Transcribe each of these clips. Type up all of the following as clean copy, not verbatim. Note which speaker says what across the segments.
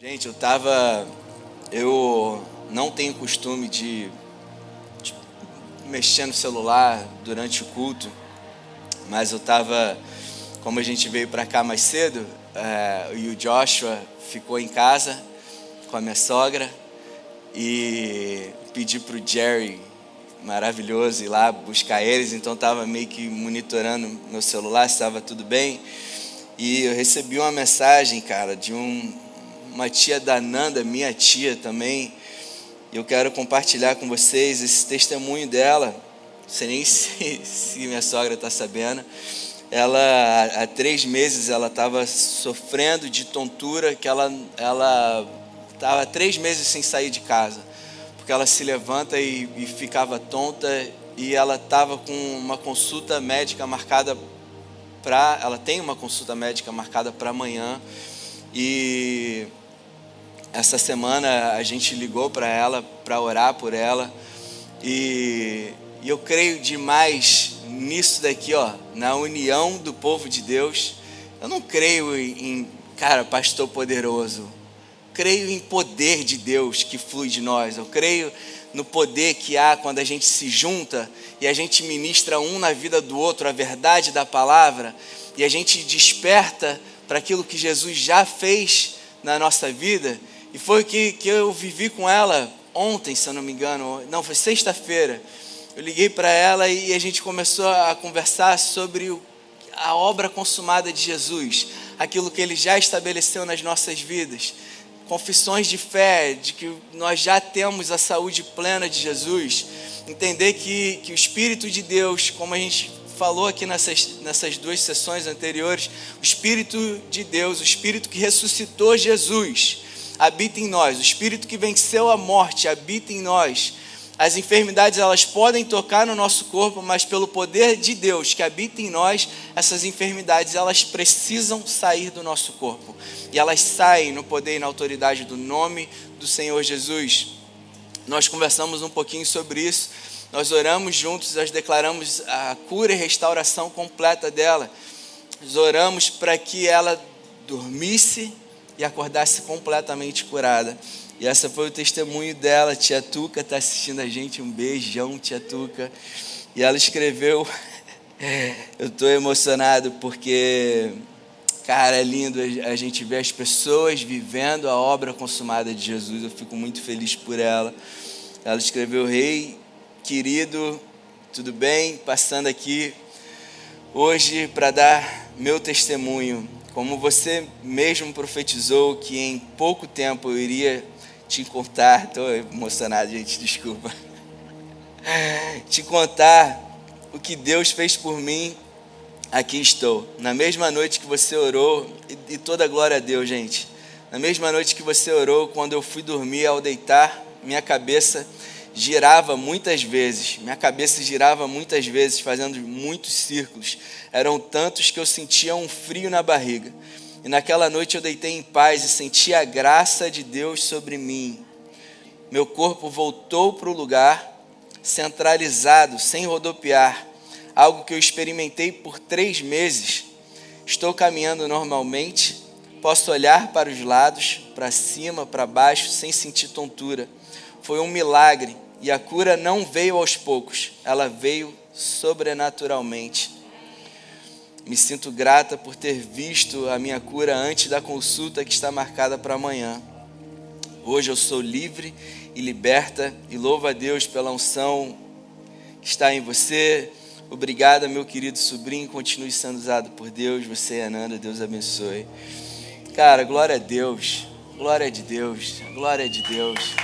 Speaker 1: Gente, eu não tenho costume de mexer no celular durante o culto, mas como a gente veio para cá mais cedo, e o Joshua ficou em casa com a minha sogra, e pedi para o Jerry, maravilhoso, ir lá buscar eles, então estava meio que monitorando meu celular se estava tudo bem, e eu recebi uma mensagem, cara, de uma tia da Nanda, minha tia também. Eu quero compartilhar com vocês esse testemunho dela. Não sei nem se minha sogra está sabendo. Ela, há 3 meses, ela estava sofrendo de tontura, que ela estava 3 meses sem sair de casa, porque ela se levanta e ficava tonta, e ela estava com uma consulta médica marcada ela tem uma consulta médica marcada para amanhã, e essa semana a gente ligou para ela para orar por ela, e eu creio demais nisso daqui, na união do povo de Deus. Eu não creio em pastor poderoso, creio em poder de Deus que flui de nós. Eu creio no poder que há quando a gente se junta e a gente ministra um na vida do outro a verdade da palavra, e a gente desperta para aquilo que Jesus já fez na nossa vida. E foi o que eu vivi com ela ontem, se eu não me engano. Não, foi sexta-feira. Eu liguei para ela e a gente começou a conversar sobre a obra consumada de Jesus, aquilo que Ele já estabeleceu nas nossas vidas. Confissões de fé, de que nós já temos a saúde plena de Jesus. Entender que o Espírito de Deus, como a gente falou aqui nessas 2 sessões anteriores, o Espírito de Deus, o Espírito que ressuscitou Jesus, habita em nós. O Espírito que venceu a morte habita em nós. As enfermidades, elas podem tocar no nosso corpo, mas pelo poder de Deus que habita em nós, essas enfermidades, elas precisam sair do nosso corpo. E elas saem no poder e na autoridade do nome do Senhor Jesus. Nós conversamos um pouquinho sobre isso. Nós oramos juntos, nós declaramos a cura e restauração completa dela. Nós oramos para que ela dormisse e acordasse completamente curada. E essa foi o testemunho dela. Tia Tuca está assistindo a gente. Um beijão, tia Tuca. E ela escreveu, eu estou emocionado porque, cara, é lindo a gente ver as pessoas vivendo a obra consumada de Jesus. Eu fico muito feliz por ela. Ela escreveu: Rei, querido, tudo bem? Passando aqui hoje para dar meu testemunho. Como você mesmo profetizou que em pouco tempo eu iria te contar, estou emocionado, gente, desculpa, te contar o que Deus fez por mim. Aqui estou, na mesma noite que você orou, e toda glória a Deus, gente, na mesma noite que você orou, quando eu fui dormir, ao deitar, minha cabeça girava muitas vezes, fazendo muitos círculos. Eram tantos que eu sentia um frio na barriga. E naquela noite eu deitei em paz e senti a graça de Deus sobre mim. Meu corpo voltou para o lugar, centralizado, sem rodopiar, algo que eu experimentei por 3 meses. Estou caminhando normalmente, posso olhar para os lados, para cima, para baixo, sem sentir tontura. Foi um milagre, e a cura não veio aos poucos, ela veio sobrenaturalmente. Me sinto grata por ter visto a minha cura antes da consulta que está marcada para amanhã. Hoje eu sou livre e liberta, e louvo a Deus pela unção que está em você. Obrigado, meu querido sobrinho, continue sendo usado por Deus. Você e a Nanda, Deus abençoe. Cara, glória a Deus, glória de Deus, glória de Deus.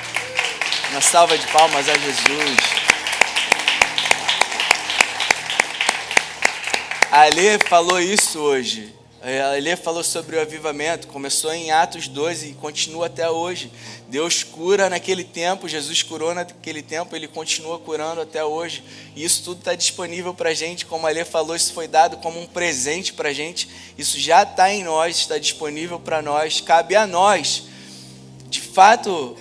Speaker 1: Uma salva de palmas a Jesus. A Alê falou isso hoje. A Alê falou sobre o avivamento. Começou em Atos 12 e continua até hoje. Deus cura naquele tempo, Jesus curou naquele tempo, Ele continua curando até hoje. E isso tudo está disponível para a gente. Como a Alê falou, isso foi dado como um presente para a gente. Isso já está em nós, está disponível para nós. Cabe a nós, de fato,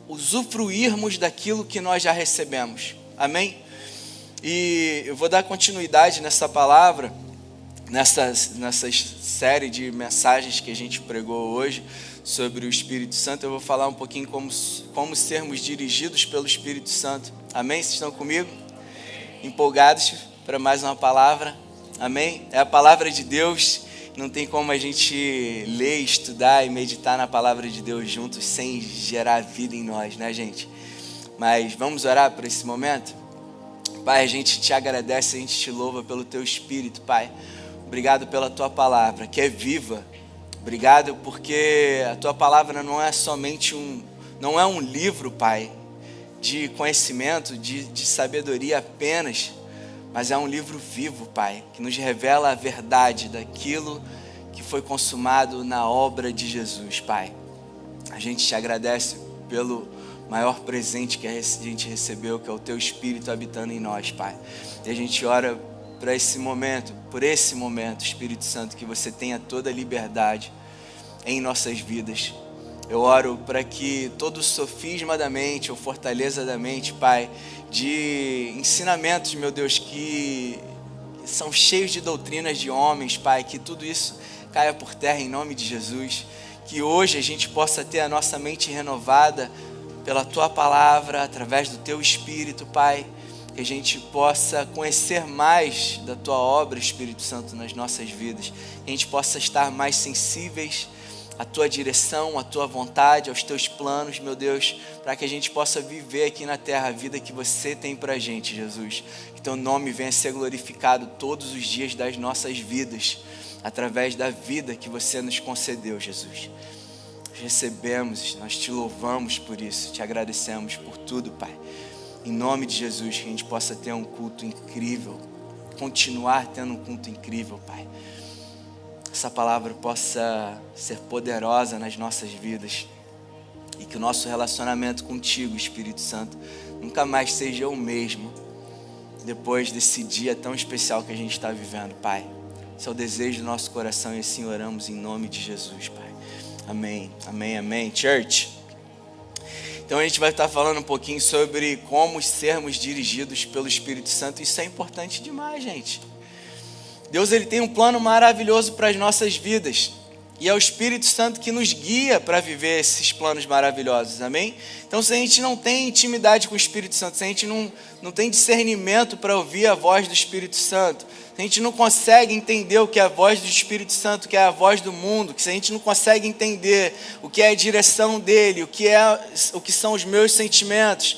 Speaker 1: usufruirmos daquilo que nós já recebemos. Amém? E eu vou dar continuidade nessa palavra. nessa série de mensagens que a gente pregou hoje sobre o Espírito Santo, eu vou falar um pouquinho como sermos dirigidos pelo Espírito Santo. Amém? Vocês estão comigo? Empolgados para mais uma palavra? Amém? É a palavra de Deus. Não tem como a gente ler, estudar e meditar na palavra de Deus juntos sem gerar vida em nós, né, gente? Mas vamos orar por esse momento? Pai, a gente te agradece, a gente te louva pelo teu Espírito, Pai. Obrigado pela tua palavra, que é viva. Obrigado porque a tua palavra não é somente não é um livro, Pai, de conhecimento, de sabedoria apenas, mas é um livro vivo, Pai, que nos revela a verdade daquilo que foi consumado na obra de Jesus, Pai. A gente te agradece pelo maior presente que a gente recebeu, que é o teu Espírito habitando em nós, Pai. E a gente ora por esse momento, Espírito Santo, que você tenha toda a liberdade em nossas vidas. Eu oro para que todo sofisma da mente ou fortaleza da mente, Pai, de ensinamentos, meu Deus, que são cheios de doutrinas de homens, Pai, que tudo isso caia por terra em nome de Jesus. Que hoje a gente possa ter a nossa mente renovada pela Tua palavra, através do Teu Espírito, Pai. Que a gente possa conhecer mais da Tua obra, Espírito Santo, nas nossas vidas. Que a gente possa estar mais sensíveis à Tua direção, à Tua vontade, aos Teus planos, meu Deus, para que a gente possa viver aqui na terra a vida que Você tem para a gente, Jesus. Que Teu nome venha a ser glorificado todos os dias das nossas vidas, através da vida que Você nos concedeu, Jesus. Nós recebemos, nós Te louvamos por isso, Te agradecemos por tudo, Pai. Em nome de Jesus, que a gente possa ter um culto incrível, continuar tendo um culto incrível, Pai. Essa palavra possa ser poderosa nas nossas vidas e que o nosso relacionamento contigo, Espírito Santo, nunca mais seja o mesmo depois desse dia tão especial que a gente está vivendo, Pai. Esse é o desejo do nosso coração e assim oramos em nome de Jesus, Pai. Amém, amém, amém. Church. Então a gente vai estar falando um pouquinho sobre como sermos dirigidos pelo Espírito Santo. Isso é importante demais, gente. Deus, ele tem um plano maravilhoso para as nossas vidas. E é o Espírito Santo que nos guia para viver esses planos maravilhosos, amém? Então, se a gente não tem intimidade com o Espírito Santo, se a gente não tem discernimento para ouvir a voz do Espírito Santo, se a gente não consegue entender o que é a voz do Espírito Santo, o que é a voz do mundo, se a gente não consegue entender o que é a direção dele, o que são os meus sentimentos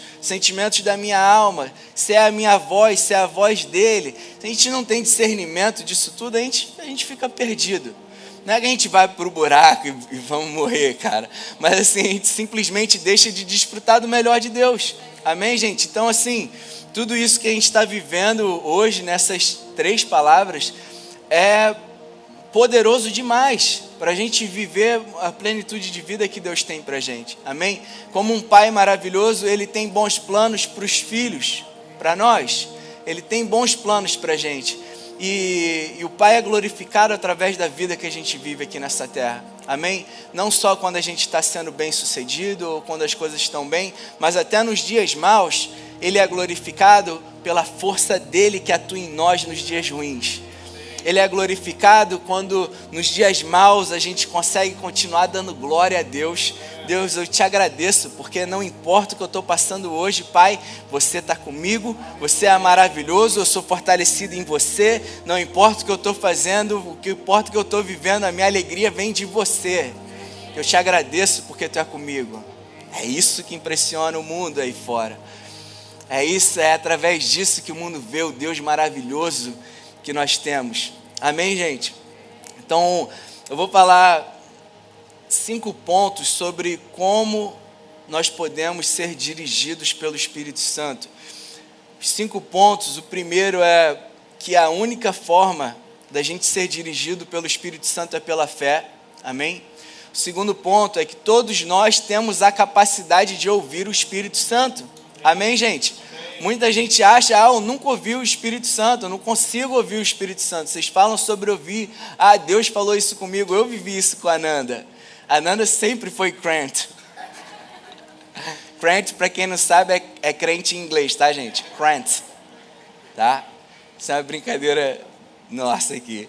Speaker 1: da minha alma, se é a minha voz, se é a voz dele, se a gente não tem discernimento disso tudo, a gente fica perdido. Não é que a gente vai para o buraco e vamos morrer, cara. Mas assim, a gente simplesmente deixa de desfrutar do melhor de Deus. Amém, gente? Então assim, tudo isso que a gente está vivendo hoje, nessas 3 palavras, é poderoso demais para a gente viver a plenitude de vida que Deus tem para a gente. Amém? Como um pai maravilhoso, ele tem bons planos para os filhos, para nós. Ele tem bons planos para a gente. E o Pai é glorificado através da vida que a gente vive aqui nessa terra. Amém? Não só quando a gente está sendo bem sucedido ou quando as coisas estão bem, mas até nos dias maus, Ele é glorificado pela força dEle que atua em nós nos dias ruins. Ele é glorificado quando nos dias maus a gente consegue continuar dando glória a Deus. Deus, eu te agradeço, porque não importa o que eu estou passando hoje, Pai, você está comigo, você é maravilhoso, eu sou fortalecido em você, não importa o que eu estou fazendo, o que importa o que eu estou vivendo, a minha alegria vem de você. Eu te agradeço porque tu é comigo. É isso que impressiona o mundo aí fora. É através disso que o mundo vê o Deus maravilhoso que nós temos. Amém, gente? Então, eu vou falar 5 pontos sobre como nós podemos ser dirigidos pelo Espírito Santo. Os 5 pontos, o primeiro é que a única forma da gente ser dirigido pelo Espírito Santo é pela fé. Amém? O segundo ponto é que todos nós temos a capacidade de ouvir o Espírito Santo. Amém, gente? Muita gente acha, eu nunca ouvi o Espírito Santo, eu não consigo ouvir o Espírito Santo. Vocês falam sobre ouvir, Deus falou isso comigo, eu vivi isso com a Nanda. A Nanda sempre foi crente. Crente, para quem não sabe, é crente em inglês, tá, gente? Crente, tá? Isso é uma brincadeira nossa aqui.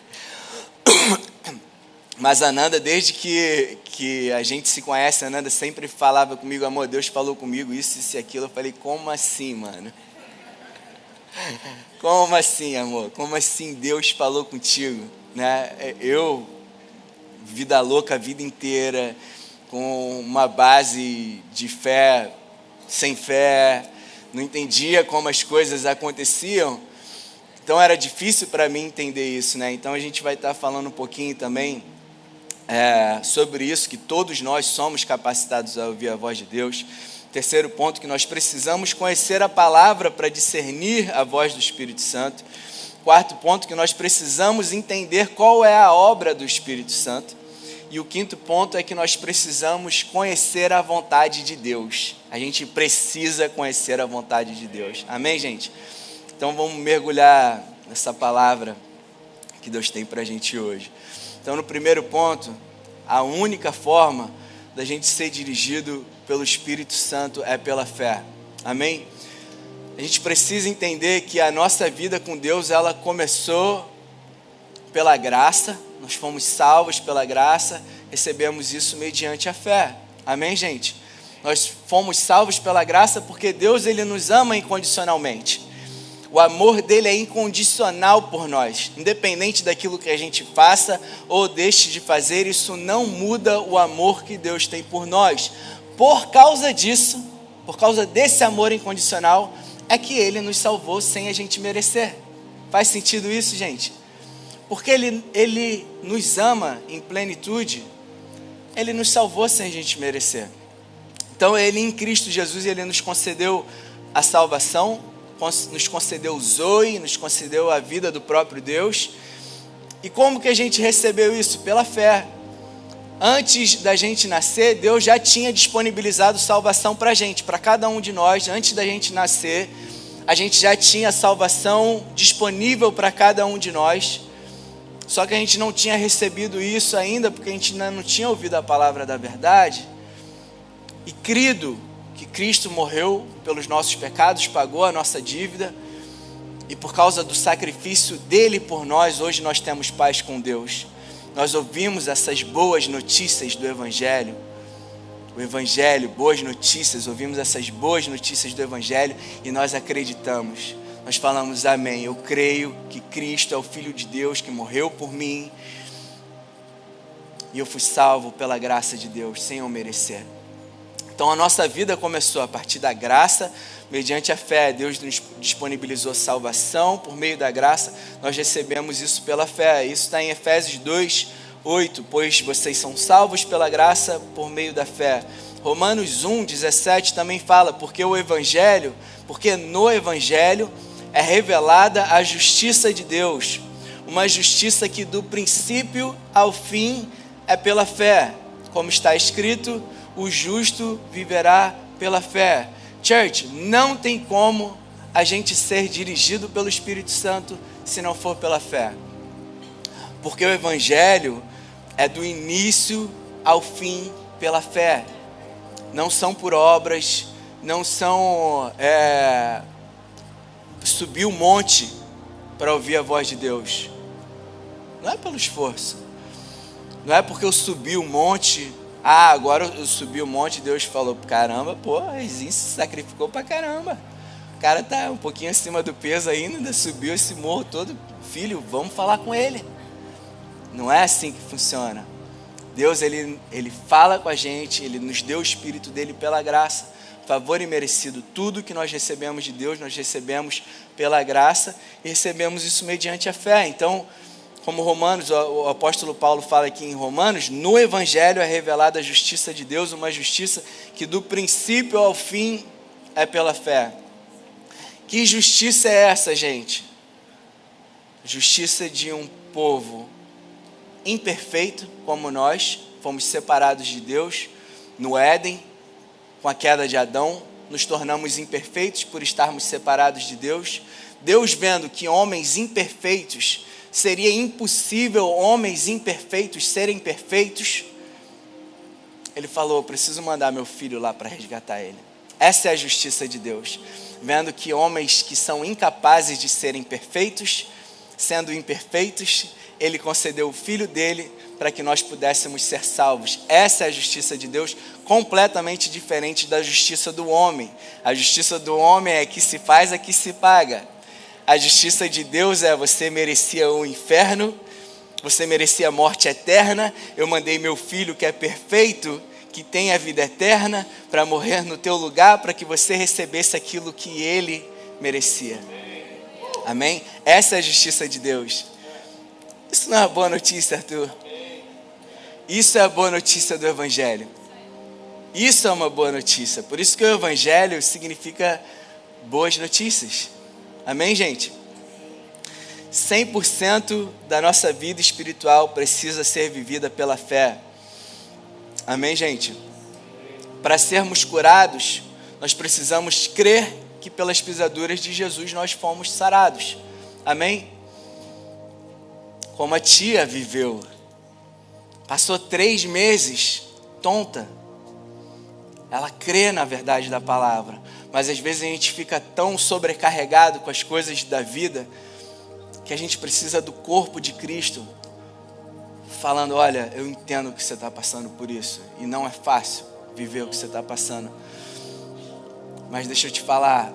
Speaker 1: Mas a Nanda, desde que a gente se conhece, a Nanda sempre falava comigo, amor, Deus falou comigo isso e aquilo. Eu falei, como assim, mano? Como assim, amor? Como assim Deus falou contigo? Né? Eu, vida louca a vida inteira, com uma base de fé, sem fé, não entendia como as coisas aconteciam. Então era difícil para mim entender isso, né? Então a gente vai estar falando um pouquinho também sobre isso, que todos nós somos capacitados a ouvir a voz de Deus. Terceiro ponto, que nós precisamos conhecer a palavra para discernir a voz do Espírito Santo. Quarto ponto, que nós precisamos entender qual é a obra do Espírito Santo. E o quinto ponto é que nós precisamos conhecer a vontade de Deus. A gente precisa conhecer a vontade de Deus. Amém, gente? Então vamos mergulhar nessa palavra que Deus tem para a gente hoje. Então, no primeiro ponto, a única forma da gente ser dirigido pelo Espírito Santo é pela fé. Amém? A gente precisa entender que a nossa vida com Deus, ela começou pela graça. Nós fomos salvos pela graça, recebemos isso mediante a fé. Amém, gente? Nós fomos salvos pela graça porque Deus, Ele nos ama incondicionalmente. O amor dele é incondicional por nós. Independente daquilo que a gente faça ou deixe de fazer, isso não muda o amor que Deus tem por nós. Por causa disso, por causa desse amor incondicional, é que Ele nos salvou sem a gente merecer. Faz sentido isso, gente? Porque Ele nos ama em plenitude, Ele nos salvou sem a gente merecer. Então Ele em Cristo Jesus, Ele nos concedeu a salvação, nos concedeu o Zoe, nos concedeu a vida do próprio Deus. E como que a gente recebeu isso? Pela fé. Antes da gente nascer, Deus já tinha disponibilizado salvação para a gente, para cada um de nós. Antes da gente nascer, a gente já tinha salvação disponível para cada um de nós. Só que a gente não tinha recebido isso ainda, porque a gente ainda não tinha ouvido a palavra da verdade e crido que Cristo morreu pelos nossos pecados, pagou a nossa dívida, e por causa do sacrifício dele por nós, hoje nós temos paz com Deus. Nós ouvimos essas boas notícias do Evangelho, o Evangelho, boas notícias, ouvimos essas boas notícias do Evangelho e nós acreditamos. Nós falamos amém, eu creio que Cristo é o Filho de Deus que morreu por mim e eu fui salvo pela graça de Deus, sem eu merecer. Então a nossa vida começou a partir da graça, mediante a fé. Deus nos disponibilizou salvação por meio da graça, nós recebemos isso pela fé. Isso está em Efésios 2:8, pois vocês são salvos pela graça por meio da fé. Romanos 1:17 também fala, porque no Evangelho é revelada a justiça de Deus, uma justiça que do princípio ao fim é pela fé, como está escrito, o justo viverá pela fé. Church, não tem como a gente ser dirigido pelo Espírito Santo se não for pela fé. Porque o Evangelho é do início ao fim pela fé. Não são por obras, não são subir um monte para ouvir a voz de Deus. Não é pelo esforço. Não é porque eu subi um monte. Agora eu subi um monte e Deus falou, caramba, pô, Reizinho se sacrificou pra caramba. O cara tá um pouquinho acima do peso ainda subiu esse morro todo. Filho, vamos falar com ele. Não é assim que funciona. Deus, ele fala com a gente, Ele nos deu o Espírito dEle pela graça. Favor imerecido. Tudo que nós recebemos de Deus, nós recebemos pela graça e recebemos isso mediante a fé. Então, como Romanos, o apóstolo Paulo fala aqui em Romanos, no Evangelho é revelada a justiça de Deus, uma justiça que do princípio ao fim é pela fé. Que justiça é essa, gente? Justiça de um povo imperfeito como nós, fomos separados de Deus no Éden, com a queda de Adão, nos tornamos imperfeitos por estarmos separados de Deus. Deus vendo que homens imperfeitos, seria impossível homens imperfeitos serem perfeitos, Ele falou, eu preciso mandar meu filho lá para resgatar ele. Essa é a justiça de Deus. Vendo que homens que são incapazes de serem perfeitos, sendo imperfeitos, Ele concedeu o filho dele para que nós pudéssemos ser salvos. Essa é a justiça de Deus, completamente diferente da justiça do homem. A justiça do homem é que se faz, é que se paga. A justiça de Deus é: você merecia o inferno, você merecia a morte eterna, eu mandei meu filho que é perfeito, que tem a vida eterna, para morrer no teu lugar, para que você recebesse aquilo que ele merecia. Amém? Essa é a justiça de Deus. Isso não é uma boa notícia, Arthur? Isso é a boa notícia do Evangelho. Isso é uma boa notícia. Por isso que o Evangelho significa boas notícias. Amém, gente? 100% da nossa vida espiritual precisa ser vivida pela fé. Amém, gente? Para sermos curados, nós precisamos crer que pelas pisaduras de Jesus nós fomos sarados. Amém? Como a tia viveu. Passou 3 meses tonta. Ela crê na verdade da palavra. Mas às vezes a gente fica tão sobrecarregado com as coisas da vida que a gente precisa do corpo de Cristo falando: olha, eu entendo que você está passando por isso. E não é fácil viver o que você está passando. Mas deixa eu te falar,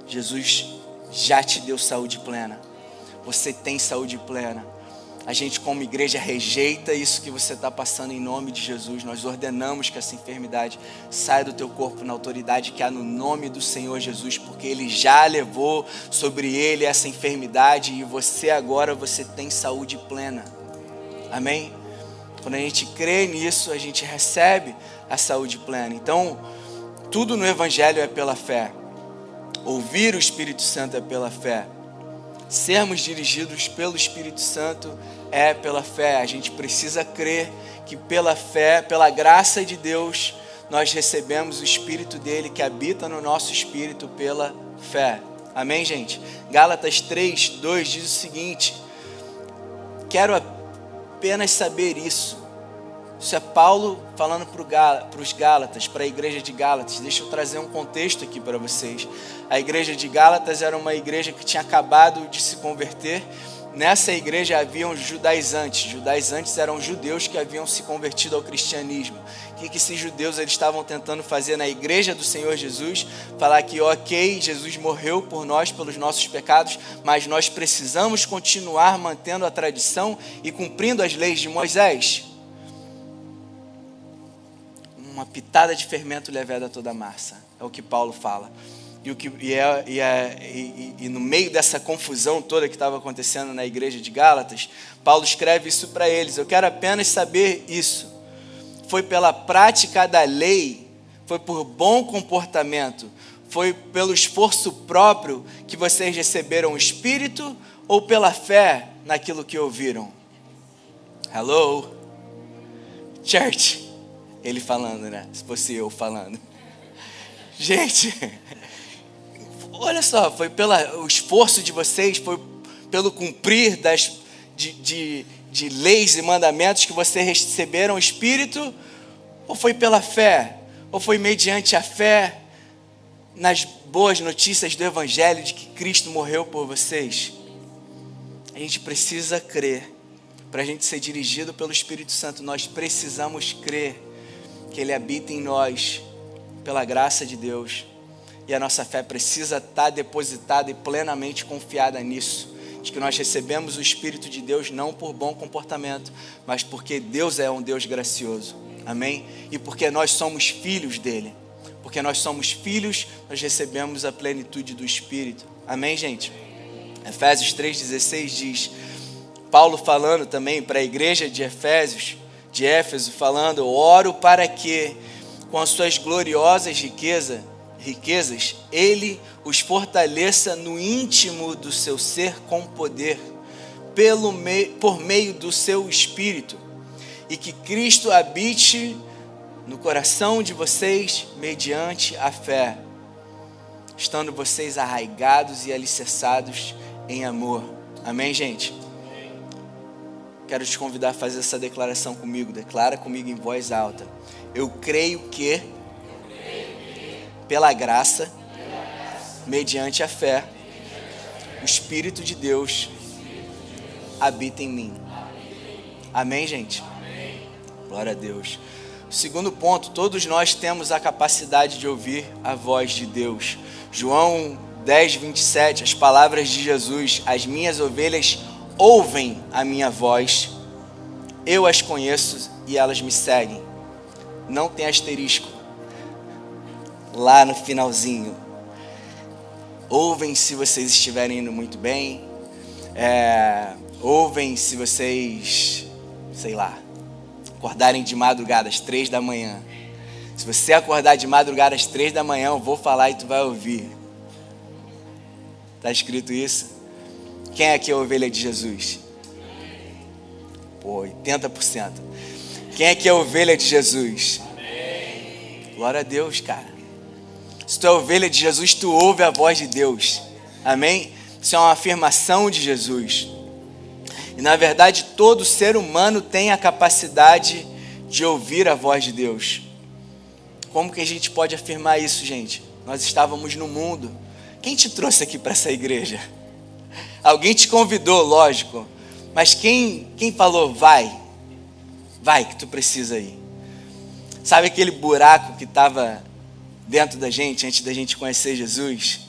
Speaker 1: Jesus já te deu saúde plena. Você tem saúde plena. A gente como igreja rejeita isso que você está passando em nome de Jesus. Nós ordenamos que essa enfermidade saia do teu corpo na autoridade que há no nome do Senhor Jesus, porque Ele já levou sobre Ele essa enfermidade e você agora tem saúde plena. Amém? Quando a gente crê nisso, a gente recebe a saúde plena. Então, tudo no Evangelho é pela fé. Ouvir o Espírito Santo é pela fé. Sermos dirigidos pelo Espírito Santo é pela fé. A gente precisa crer que pela fé, pela graça de Deus, nós recebemos o Espírito dele que habita no nosso espírito pela fé. Amém, gente? Gálatas 3:2 diz o seguinte: quero apenas saber isso. Isso é Paulo falando para os Gálatas, para a igreja de Gálatas. Deixa eu trazer um contexto aqui para vocês. A igreja de Gálatas era uma igreja que tinha acabado de se converter. Nessa igreja haviam judaizantes. Judaizantes eram judeus que haviam se convertido ao cristianismo. O que esses judeus eles estavam tentando fazer na igreja do Senhor Jesus? Falar que ok, Jesus morreu por nós, pelos nossos pecados, mas nós precisamos continuar mantendo a tradição e cumprindo as leis de Moisés. Uma pitada de fermento leveda toda a massa. É o que Paulo fala. E no meio dessa confusão toda que estava acontecendo na igreja de Gálatas, Paulo escreve isso para eles: eu quero apenas saber isso. Foi pela prática da lei, foi por bom comportamento, foi pelo esforço próprio que vocês receberam o Espírito ou pela fé naquilo que ouviram? Hello? Church. Ele falando, né? Se fosse eu falando. Gente, olha só, foi pelo esforço de vocês, foi pelo cumprir de leis e mandamentos que vocês receberam o Espírito, ou foi pela fé? Ou foi mediante a fé nas boas notícias do Evangelho de que Cristo morreu por vocês? A gente precisa crer. Para a gente ser dirigido pelo Espírito Santo, nós precisamos crer que Ele habita em nós, pela graça de Deus. E a nossa fé precisa estar depositada e plenamente confiada nisso, de que nós recebemos o Espírito de Deus não por bom comportamento, mas porque Deus é um Deus gracioso. Amém? E porque nós somos filhos dele. Porque nós somos filhos, nós recebemos a plenitude do Espírito. Amém, gente? Efésios 3,16 diz, Paulo falando também para a igreja de Éfeso, falando: eu oro para que, com as suas gloriosas riquezas, Ele os fortaleça no íntimo do seu ser com poder, por meio do seu Espírito, e que Cristo habite no coração de vocês mediante a fé, estando vocês arraigados e alicerçados em amor. Amém, gente? Quero te convidar a fazer essa declaração comigo. Declara comigo em voz alta. Eu creio que, pela graça, mediante a fé, o Espírito de Deus habita em mim. Amém, gente? Glória a Deus. O segundo ponto, todos nós temos a capacidade de ouvir a voz de Deus. João 10, 27, as palavras de Jesus: as minhas ovelhas ouvem a minha voz, eu as conheço e elas me seguem. Não tem asterisco lá no finalzinho. Ouvem se vocês estiverem indo muito bem, ouvem se vocês, sei lá, acordarem de madrugada às 3 da manhã. Se você acordar de madrugada às 3 da manhã, eu vou falar e tu vai ouvir. Está escrito isso? Quem aqui é a ovelha de Jesus? Pô, 80%. Quem aqui é a ovelha de Jesus? Glória a Deus, cara. Se tu é ovelha de Jesus, tu ouve a voz de Deus. Amém? Isso é uma afirmação de Jesus. E na verdade, todo ser humano tem a capacidade de ouvir a voz de Deus. Como que a gente pode afirmar isso, gente? Nós estávamos no mundo. Quem te trouxe aqui para essa igreja? Alguém te convidou, lógico. Mas quem falou, vai que tu precisa ir? Sabe aquele buraco que estava dentro da gente, antes da gente conhecer Jesus?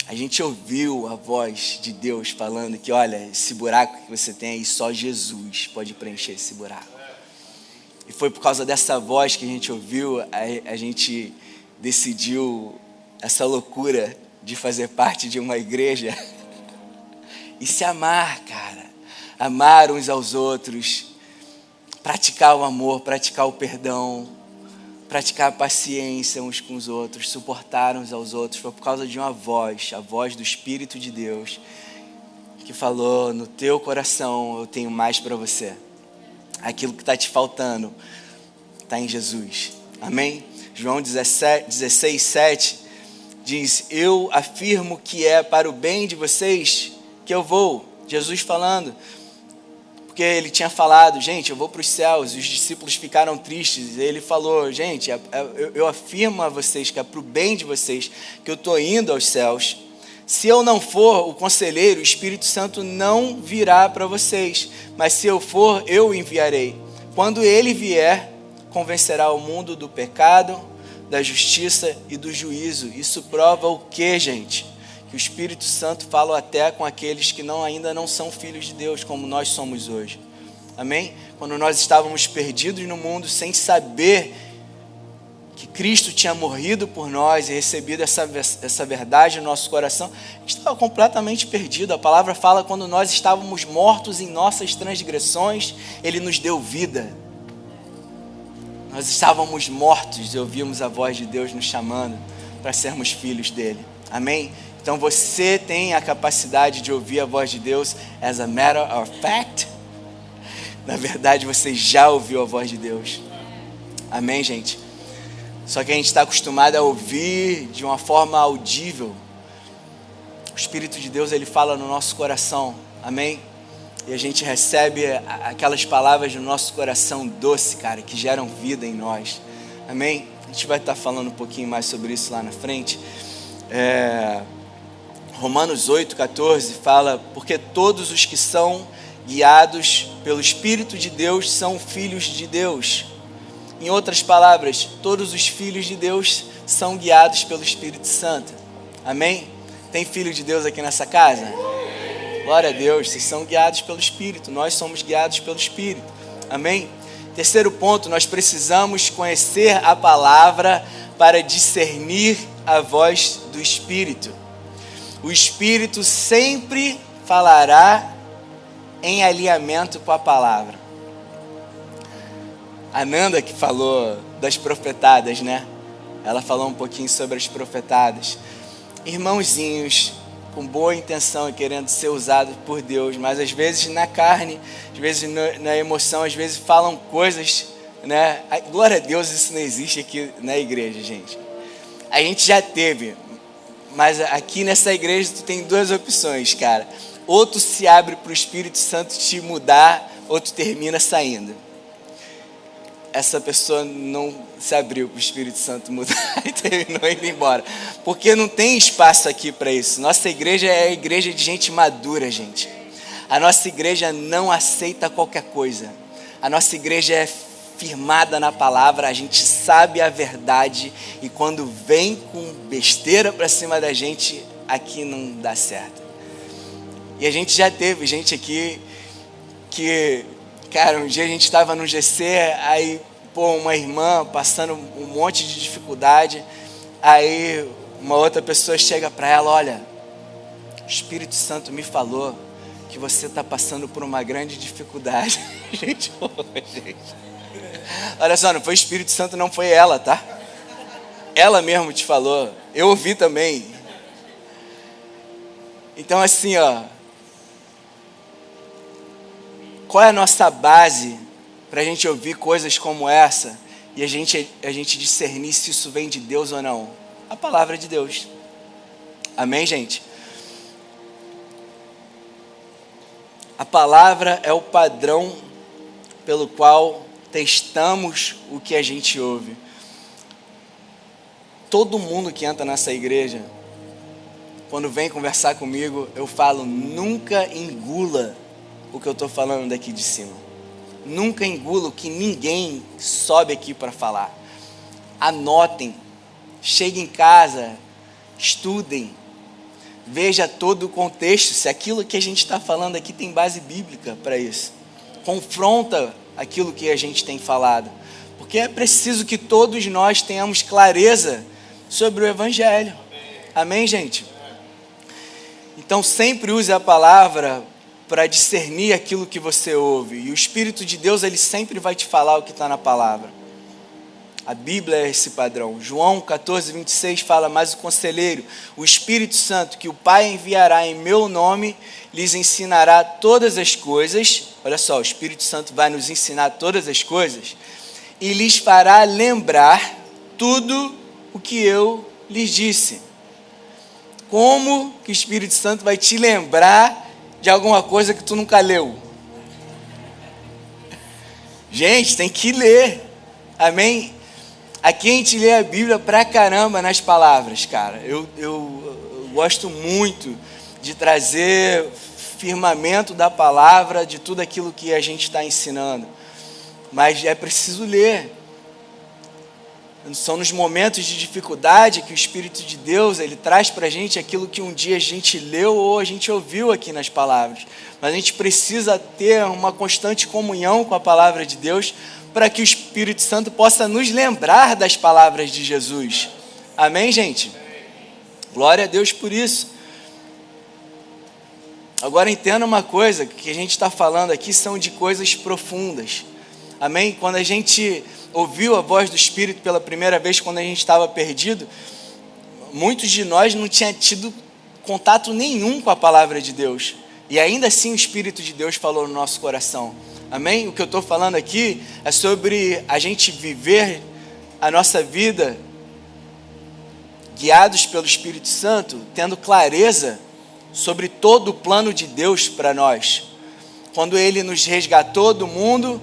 Speaker 1: A gente ouviu a voz de Deus falando que, olha, esse buraco que você tem aí, só Jesus pode preencher esse buraco. E foi por causa dessa voz que a gente ouviu, a gente decidiu essa loucura de fazer parte de uma igreja e se amar, cara. Amar uns aos outros, praticar o amor, praticar o perdão, praticar a paciência uns com os outros, suportar uns aos outros. Foi por causa de uma voz, a voz do Espírito de Deus, que falou: no teu coração eu tenho mais para você. Aquilo que está te faltando está em Jesus. Amém? João 16, 7 diz: eu afirmo que é para o bem de vocês que eu vou. Jesus falando, porque ele tinha falado: gente, eu vou para os céus. E os discípulos ficaram tristes. E ele falou: gente, eu afirmo a vocês que é para o bem de vocês que eu estou indo aos céus. Se eu não for, o conselheiro, o Espírito Santo não virá para vocês. Mas se eu for, eu o enviarei. Quando ele vier, convencerá o mundo do pecado, da justiça e do juízo. Isso prova o quê, gente? Que o Espírito Santo fala até com aqueles que ainda não são filhos de Deus, como nós somos hoje. Amém? Quando nós estávamos perdidos no mundo, sem saber que Cristo tinha morrido por nós e recebido essa verdade no nosso coração, a gente estava completamente perdido. A palavra fala: quando nós estávamos mortos em nossas transgressões, Ele nos deu vida. Nós estávamos mortos e ouvimos a voz de Deus nos chamando para sermos filhos dele. Amém? Então você tem a capacidade de ouvir a voz de Deus. As a matter of fact, na verdade você já ouviu a voz de Deus. Amém, gente? Só que a gente está acostumado a ouvir de uma forma audível. O Espírito de Deus, ele fala no nosso coração. Amém? E a gente recebe aquelas palavras no nosso coração doce, cara, que geram vida em nós. Amém? A gente vai estar falando um pouquinho mais sobre isso lá na frente. Romanos 8,14 fala: porque todos os que são guiados pelo Espírito de Deus são filhos de Deus. Em outras palavras, todos os filhos de Deus são guiados pelo Espírito Santo. Amém? Tem filho de Deus aqui nessa casa? Glória a Deus, vocês são guiados pelo Espírito, nós somos guiados pelo Espírito. Amém? Terceiro ponto, nós precisamos conhecer a palavra para discernir a voz do Espírito. O Espírito sempre falará em alinhamento com a palavra. A Nanda, que falou das profetadas, né? Ela falou um pouquinho sobre as profetadas. Irmãozinhos com boa intenção e querendo ser usados por Deus, mas às vezes na carne, às vezes na emoção, às vezes falam coisas, né? Glória a Deus, isso não existe aqui na igreja, gente. A gente já teve, mas aqui nessa igreja tu tem duas opções, cara. Ou tu se abre para o Espírito Santo te mudar, ou tu termina saindo. Essa pessoa não se abriu para o Espírito Santo mudar e terminou indo embora. Porque não tem espaço aqui para isso. Nossa igreja é a igreja de gente madura, gente. A nossa igreja não aceita qualquer coisa. A nossa igreja é firmada na palavra, a gente sabe a verdade e quando vem com besteira para cima da gente, aqui não dá certo. E a gente já teve gente aqui que, cara, um dia a gente estava no GC, aí, uma irmã passando um monte de dificuldade, aí uma outra pessoa chega para ela, olha, o Espírito Santo me falou que você está passando por uma grande dificuldade. Gente. Olha só, não foi o Espírito Santo, não foi ela, tá? Ela mesmo te falou, eu ouvi também. Então assim, qual é a nossa base para a gente ouvir coisas como essa e a gente discernir se isso vem de Deus ou não? A palavra de Deus. Amém, gente? A palavra é o padrão pelo qual testamos o que a gente ouve. Todo mundo que entra nessa igreja, quando vem conversar comigo, eu falo, nunca engula o que eu estou falando daqui de cima. Nunca engula o que ninguém sobe aqui para falar. Anotem, cheguem em casa, estudem, veja todo o contexto, se aquilo que a gente está falando aqui tem base bíblica para isso. Confronta aquilo que a gente tem falado, porque é preciso que todos nós tenhamos clareza sobre o Evangelho. Amém, gente? Então sempre use a palavra para discernir aquilo que você ouve, e o Espírito de Deus, ele sempre vai te falar o que está na palavra. A Bíblia é esse padrão. João 14, 26 fala, mas o conselheiro, o Espírito Santo, que o Pai enviará em meu nome, lhes ensinará todas as coisas. Olha só, o Espírito Santo vai nos ensinar todas as coisas e lhes fará lembrar tudo o que eu lhes disse. Como que o Espírito Santo vai te lembrar de alguma coisa que tu nunca leu? Gente, tem que ler. Amém? Aqui a gente lê a Bíblia pra caramba nas palavras, cara. Eu gosto muito de trazer firmamento da palavra, de tudo aquilo que a gente está ensinando. Mas é preciso ler. São nos momentos de dificuldade que o Espírito de Deus, ele traz para a gente aquilo que um dia a gente leu ou a gente ouviu aqui nas palavras. Mas a gente precisa ter uma constante comunhão com a palavra de Deus para que o Espírito Santo possa nos lembrar das palavras de Jesus. Amém, gente? Glória a Deus por isso. Agora entenda uma coisa, que a gente está falando aqui são de coisas profundas. Amém? Quando a gente ouviu a voz do Espírito pela primeira vez, quando a gente estava perdido, muitos de nós não tinham tido contato nenhum com a palavra de Deus. E ainda assim o Espírito de Deus falou no nosso coração. Amém? O que eu estou falando aqui é sobre a gente viver a nossa vida guiados pelo Espírito Santo, tendo clareza sobre todo o plano de Deus para nós. Quando Ele nos resgatou do mundo,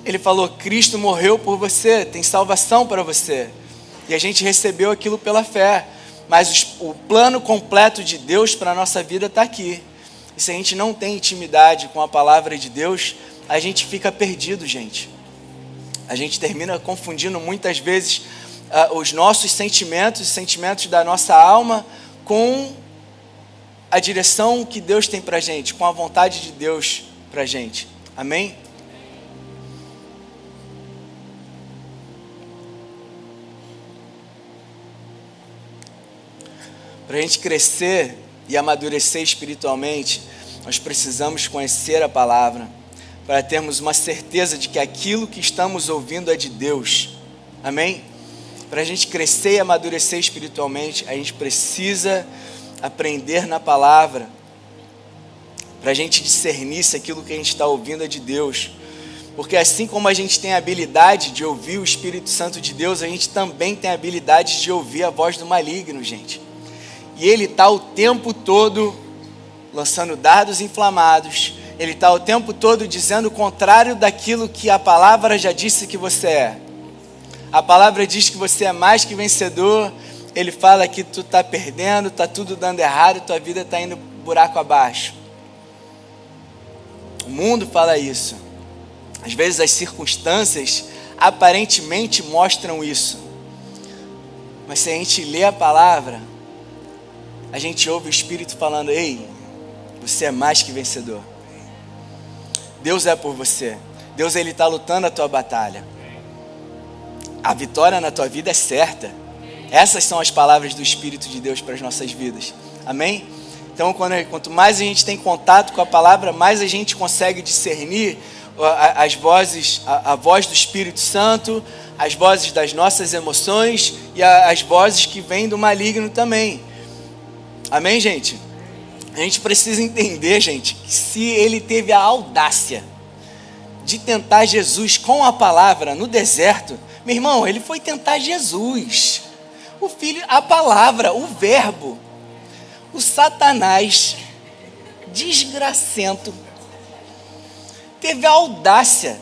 Speaker 1: Ele falou, Cristo morreu por você, tem salvação para você. E a gente recebeu aquilo pela fé. Mas o plano completo de Deus para a nossa vida está aqui. E se a gente não tem intimidade com a palavra de Deus, a gente fica perdido, gente. A gente termina confundindo muitas vezes os nossos sentimentos, os sentimentos da nossa alma, com a direção que Deus tem para a gente, com a vontade de Deus para a gente. Amém? Para a gente crescer e amadurecer espiritualmente, nós precisamos conhecer a palavra, para termos uma certeza de que aquilo que estamos ouvindo é de Deus. Amém? Para a gente crescer e amadurecer espiritualmente, a gente precisa aprender na palavra, para a gente discernir se aquilo que a gente está ouvindo é de Deus. Porque assim como a gente tem a habilidade de ouvir o Espírito Santo de Deus, a gente também tem a habilidade de ouvir a voz do maligno, gente. E ele está o tempo todo lançando dardos inflamados, ele está o tempo todo dizendo o contrário daquilo que a palavra já disse que você é. A palavra diz que você é mais que vencedor, ele fala que tu está perdendo, está tudo dando errado, tua vida está indo buraco abaixo. O mundo fala isso. Às vezes as circunstâncias aparentemente mostram isso. Mas se a gente lê a palavra, a gente ouve o Espírito falando: ei, você é mais que vencedor. Deus é por você. Deus, Ele está lutando a tua batalha. A vitória na tua vida é certa. Essas são as palavras do Espírito de Deus para as nossas vidas. Amém? Então, quanto mais a gente tem contato com a palavra, mais a gente consegue discernir as vozes, a voz do Espírito Santo, as vozes das nossas emoções e as vozes que vêm do maligno também. Amém, gente? A gente precisa entender, gente, que se ele teve a audácia de tentar Jesus com a palavra no deserto, meu irmão, ele foi tentar Jesus, o Filho, a palavra, o Verbo. O Satanás, desgracento, teve a audácia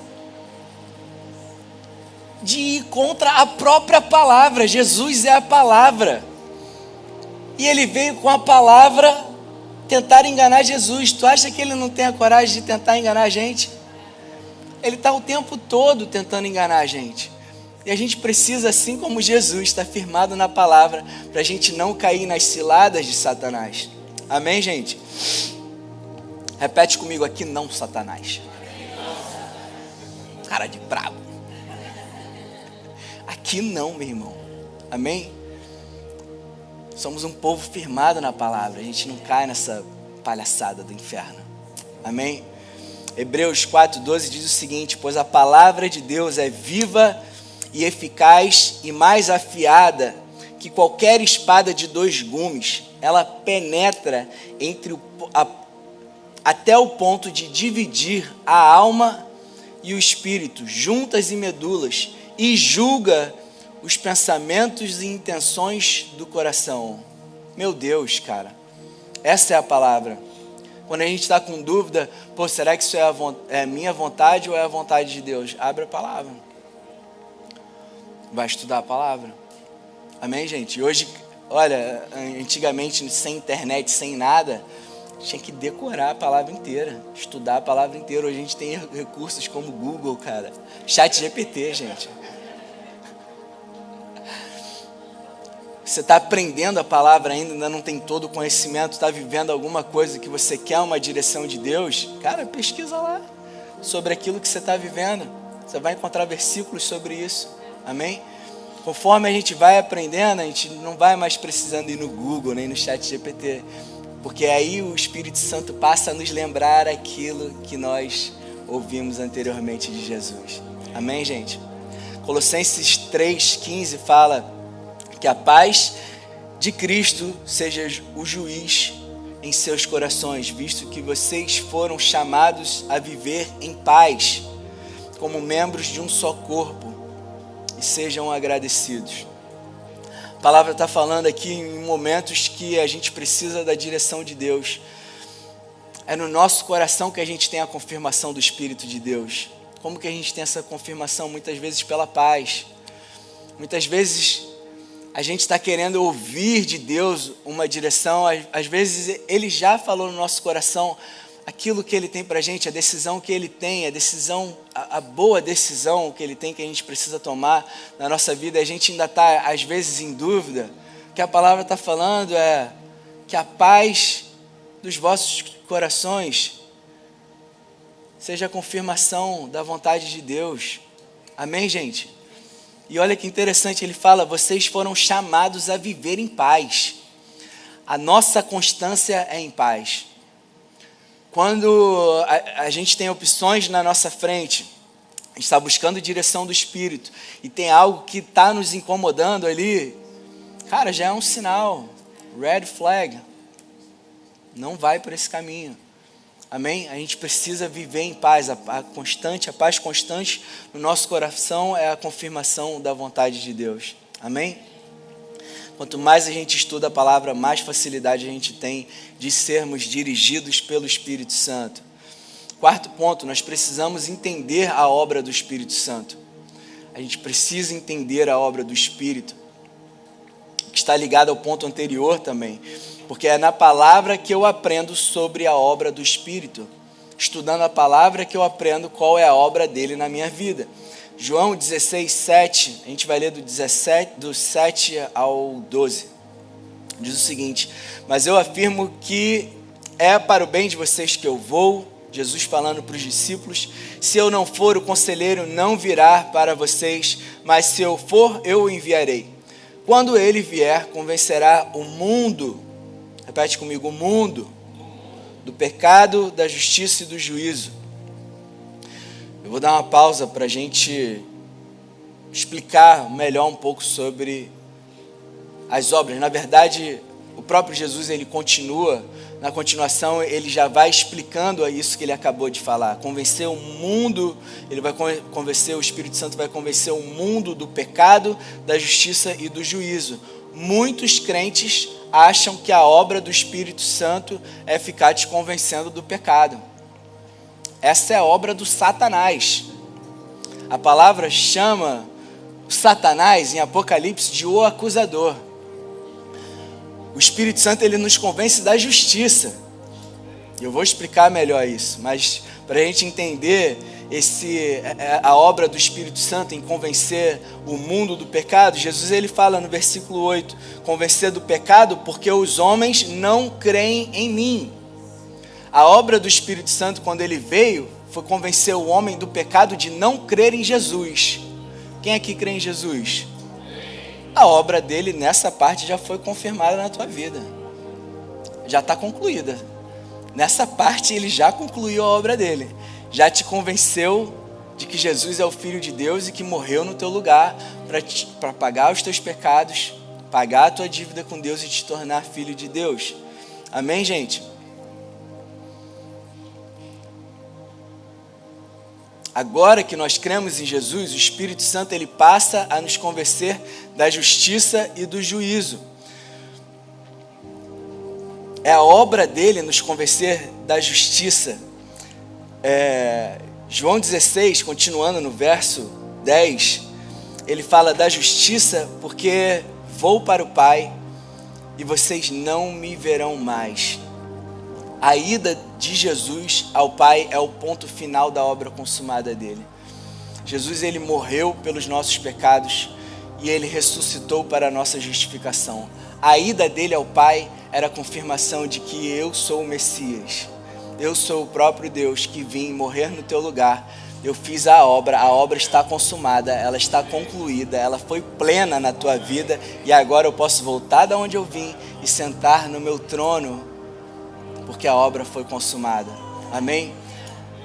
Speaker 1: de ir contra a própria palavra. Jesus é a palavra. E ele veio com a palavra tentar enganar Jesus. Tu acha que ele não tem a coragem de tentar enganar a gente? Ele está o tempo todo tentando enganar a gente. E a gente precisa, assim como Jesus, estar firmado na palavra, para a gente não cair nas ciladas de Satanás. Amém, gente? Repete comigo aqui: não, Satanás. Cara de brabo. Aqui não, meu irmão. Amém? Somos um povo firmado na palavra. A gente não cai nessa palhaçada do inferno. Amém? Hebreus 4:12 diz o seguinte: pois a palavra de Deus é viva e eficaz e mais afiada que qualquer espada de 2 gumes. Ela penetra até o ponto de dividir a alma e o espírito, juntas e medulas, e julga os pensamentos e intenções do coração. Meu Deus, cara, essa é a palavra. Quando a gente está com dúvida, será que isso é a minha vontade ou é a vontade de Deus? Abre a palavra. Vai estudar a palavra. Amém, gente? E hoje, olha, antigamente sem internet, sem nada, tinha que decorar a palavra inteira, estudar a palavra inteira. Hoje a gente tem recursos como Google, cara, ChatGPT, gente. Você está aprendendo a palavra ainda não tem todo o conhecimento, está vivendo alguma coisa que você quer uma direção de Deus, cara, pesquisa lá sobre aquilo que você está vivendo. Você vai encontrar versículos sobre isso. Amém? Conforme a gente vai aprendendo, a gente não vai mais precisando ir no Google, nem no ChatGPT, porque aí o Espírito Santo passa a nos lembrar aquilo que nós ouvimos anteriormente de Jesus. Amém, gente? Colossenses 3,15 fala que a paz de Cristo seja o juiz em seus corações, visto que vocês foram chamados a viver em paz, como membros de um só corpo, e sejam agradecidos. A palavra está falando aqui em momentos que a gente precisa da direção de Deus. É no nosso coração que a gente tem a confirmação do Espírito de Deus. Como que a gente tem essa confirmação? Muitas vezes pela paz. Muitas vezes a gente está querendo ouvir de Deus uma direção. Às vezes Ele já falou no nosso coração aquilo que Ele tem para a gente, a decisão que Ele tem, a boa decisão que Ele tem, que a gente precisa tomar na nossa vida. A gente ainda está, às vezes, em dúvida. O que a palavra está falando é que a paz dos vossos corações seja a confirmação da vontade de Deus. Amém, gente? E olha que interessante, ele fala: vocês foram chamados a viver em paz. A nossa constância é em paz. Quando a gente tem opções na nossa frente, a gente está buscando direção do Espírito, e tem algo que está nos incomodando ali, cara, já é um sinal, red flag, não vai por esse caminho. Amém? A gente precisa viver em paz. A paz constante no nosso coração é a confirmação da vontade de Deus. Amém? Quanto mais a gente estuda a palavra, mais facilidade a gente tem de sermos dirigidos pelo Espírito Santo. Quarto ponto, nós precisamos entender a obra do Espírito Santo. A gente precisa entender a obra do Espírito, que está ligada ao ponto anterior também. Porque é na palavra que eu aprendo sobre a obra do Espírito. estudando a palavra, que eu aprendo qual é a obra dele na minha vida. João 16, 7, a gente vai ler do 7 ao 12. Diz o seguinte: mas eu afirmo que é para o bem de vocês que eu vou, Jesus falando para os discípulos, se eu não for, o conselheiro não virá para vocês, mas se eu for, eu o enviarei. Quando ele vier, convencerá o mundo, repete comigo, o mundo, do pecado, da justiça e do juízo. Eu vou dar uma pausa para a gente explicar melhor um pouco sobre as obras. Na verdade, o próprio Jesus, ele continua, na continuação, ele já vai explicando isso que ele acabou de falar. Convencer o mundo, ele vai convencer, o Espírito Santo vai convencer o mundo do pecado, da justiça e do juízo. Muitos crentes acham que a obra do Espírito Santo é ficar te convencendo do pecado. Essa é a obra do Satanás. A palavra chama o Satanás, em Apocalipse, de o acusador. O Espírito Santo, ele nos convence da justiça. Eu vou explicar melhor isso, mas para a gente entender a obra do Espírito Santo em convencer o mundo do pecado, Jesus, ele fala no versículo 8, convencer do pecado porque os homens não creem em mim. A obra do Espírito Santo, quando ele veio, foi convencer o homem do pecado de não crer em Jesus. Quem aqui crê em Jesus? A obra dele nessa parte já foi confirmada na tua vida. Já está concluída. Nessa parte ele já concluiu a obra dele. Já te convenceu de que Jesus é o Filho de Deus e que morreu no teu lugar para pagar os teus pecados, pagar a tua dívida com Deus e te tornar filho de Deus. Amém, gente? Agora que nós cremos em Jesus, o Espírito Santo, ele passa a nos convencer da justiça e do juízo. É a obra dele nos convencer da justiça. João 16, continuando no verso 10, ele fala da justiça porque vou para o Pai e vocês não me verão mais. A ida de Jesus ao Pai é o ponto final da obra consumada dele. Jesus, ele morreu pelos nossos pecados e ele ressuscitou para a nossa justificação. A ida dele ao Pai era a confirmação de que eu sou o Messias. Eu sou o próprio Deus que vim morrer no teu lugar. Eu fiz a obra está consumada, ela está concluída, ela foi plena na tua vida e agora eu posso voltar da onde eu vim e sentar no meu trono, porque a obra foi consumada. Amém?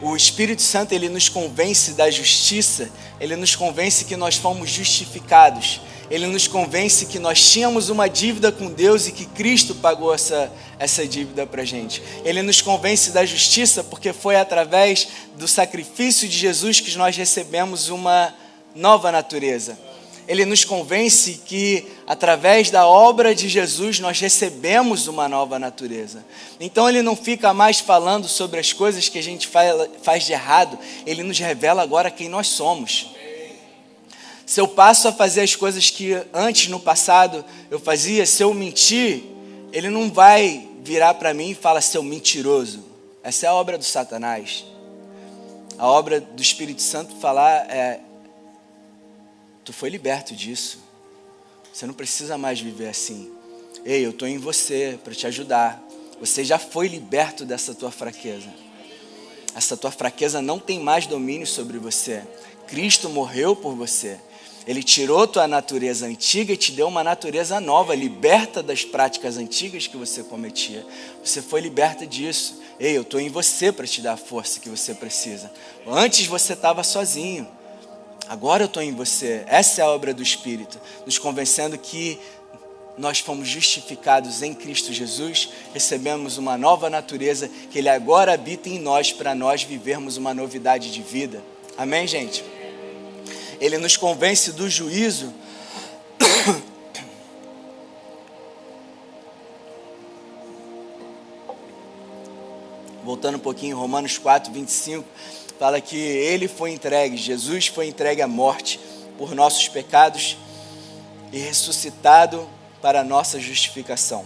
Speaker 1: O Espírito Santo, ele nos convence da justiça, ele nos convence que nós fomos justificados, ele nos convence que nós tínhamos uma dívida com Deus e que Cristo pagou essa dívida para a gente. Ele nos convence da justiça porque foi através do sacrifício de Jesus que nós recebemos uma nova natureza. Ele nos convence que através da obra de Jesus nós recebemos uma nova natureza. Então ele não fica mais falando sobre as coisas que a gente faz de errado, ele nos revela agora quem nós somos. Se eu passo a fazer as coisas que antes no passado eu fazia, se eu mentir, ele não vai virar para mim e falar seu mentiroso. Essa é a obra do Satanás. A obra do Espírito Santo falar tu foi liberto disso. Você não precisa mais viver assim. Ei, eu estou em você para te ajudar. Você já foi liberto dessa tua fraqueza. Essa tua fraqueza não tem mais domínio sobre você. Cristo morreu por você. Ele tirou tua natureza antiga e te deu uma natureza nova, liberta das práticas antigas que você cometia. Você foi liberta disso. Ei, eu estou em você para te dar a força que você precisa. Antes você estava sozinho. Agora eu estou em você. Essa é a obra do Espírito, nos convencendo que nós fomos justificados em Cristo Jesus, recebemos uma nova natureza, que Ele agora habita em nós, para nós vivermos uma novidade de vida. Amém, gente? Ele nos convence do juízo. Voltando um pouquinho, Romanos 4, 25, fala que ele foi entregue, Jesus foi entregue à morte por nossos pecados e ressuscitado para a nossa justificação.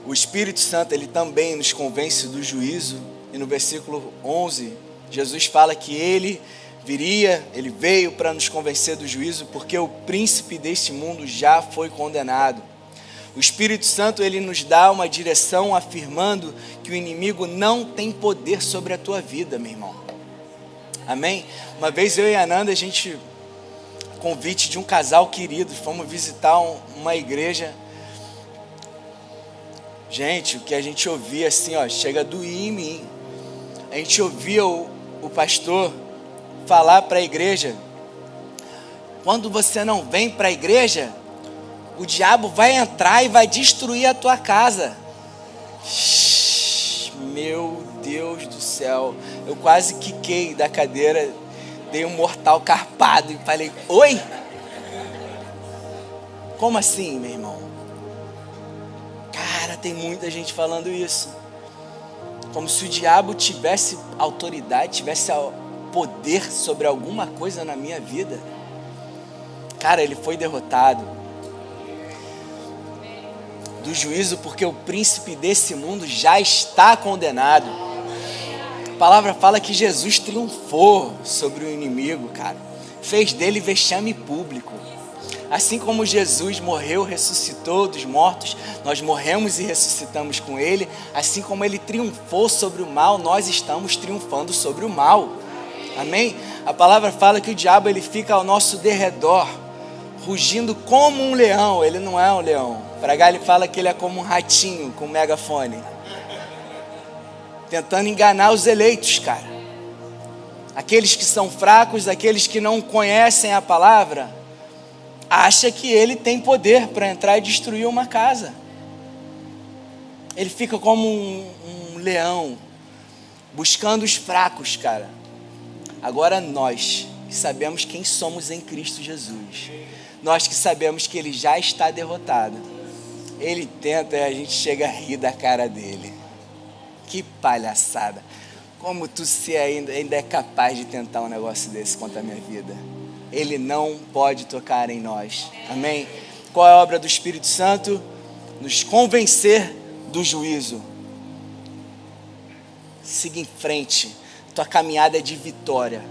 Speaker 1: O Espírito Santo, ele também nos convence do juízo e no versículo 11, Jesus fala que ele veio para nos convencer do juízo, porque o príncipe deste mundo já foi condenado. O Espírito Santo, ele nos dá uma direção afirmando que o inimigo não tem poder sobre a tua vida, meu irmão. Amém? Uma vez eu e a Nanda, convite de um casal querido, fomos visitar uma igreja. Gente, o que a gente ouvia assim, chega a doer em mim. A gente ouvia o pastor falar para a igreja: quando você não vem para a igreja, o diabo vai entrar e vai destruir a tua casa. Meu Deus do céu, eu quase quiquei da cadeira, dei um mortal carpado e falei: oi? Como assim, meu irmão? Cara, tem muita gente falando isso, como se o diabo tivesse autoridade, tivesse poder sobre alguma coisa na minha vida. Cara, ele foi derrotado do juízo, porque o príncipe desse mundo já está condenado. A palavra fala que Jesus triunfou sobre o inimigo, cara. Fez dele vexame público. Assim como Jesus morreu, ressuscitou dos mortos, nós morremos e ressuscitamos com ele. Assim como ele triunfou sobre o mal, nós estamos triunfando sobre o mal. Amém? A palavra fala que o diabo, ele fica ao nosso derredor, rugindo como um leão. Ele não é um leão. Pra ele fala que ele é como um ratinho com um megafone, tentando enganar os eleitos, cara. Aqueles que são fracos, aqueles que não conhecem a palavra, acha que ele tem poder para entrar e destruir uma casa. Ele fica como um leão, buscando os fracos, cara. Agora nós, que sabemos quem somos em Cristo Jesus, nós que sabemos que ele já está derrotado, ele tenta e a gente chega a rir da cara dele. Que palhaçada. Como tu ainda é capaz de tentar um negócio desse contra a minha vida? Ele não pode tocar em nós. Amém? Qual é a obra do Espírito Santo? Nos convencer do juízo. Siga em frente. Tua caminhada é de vitória.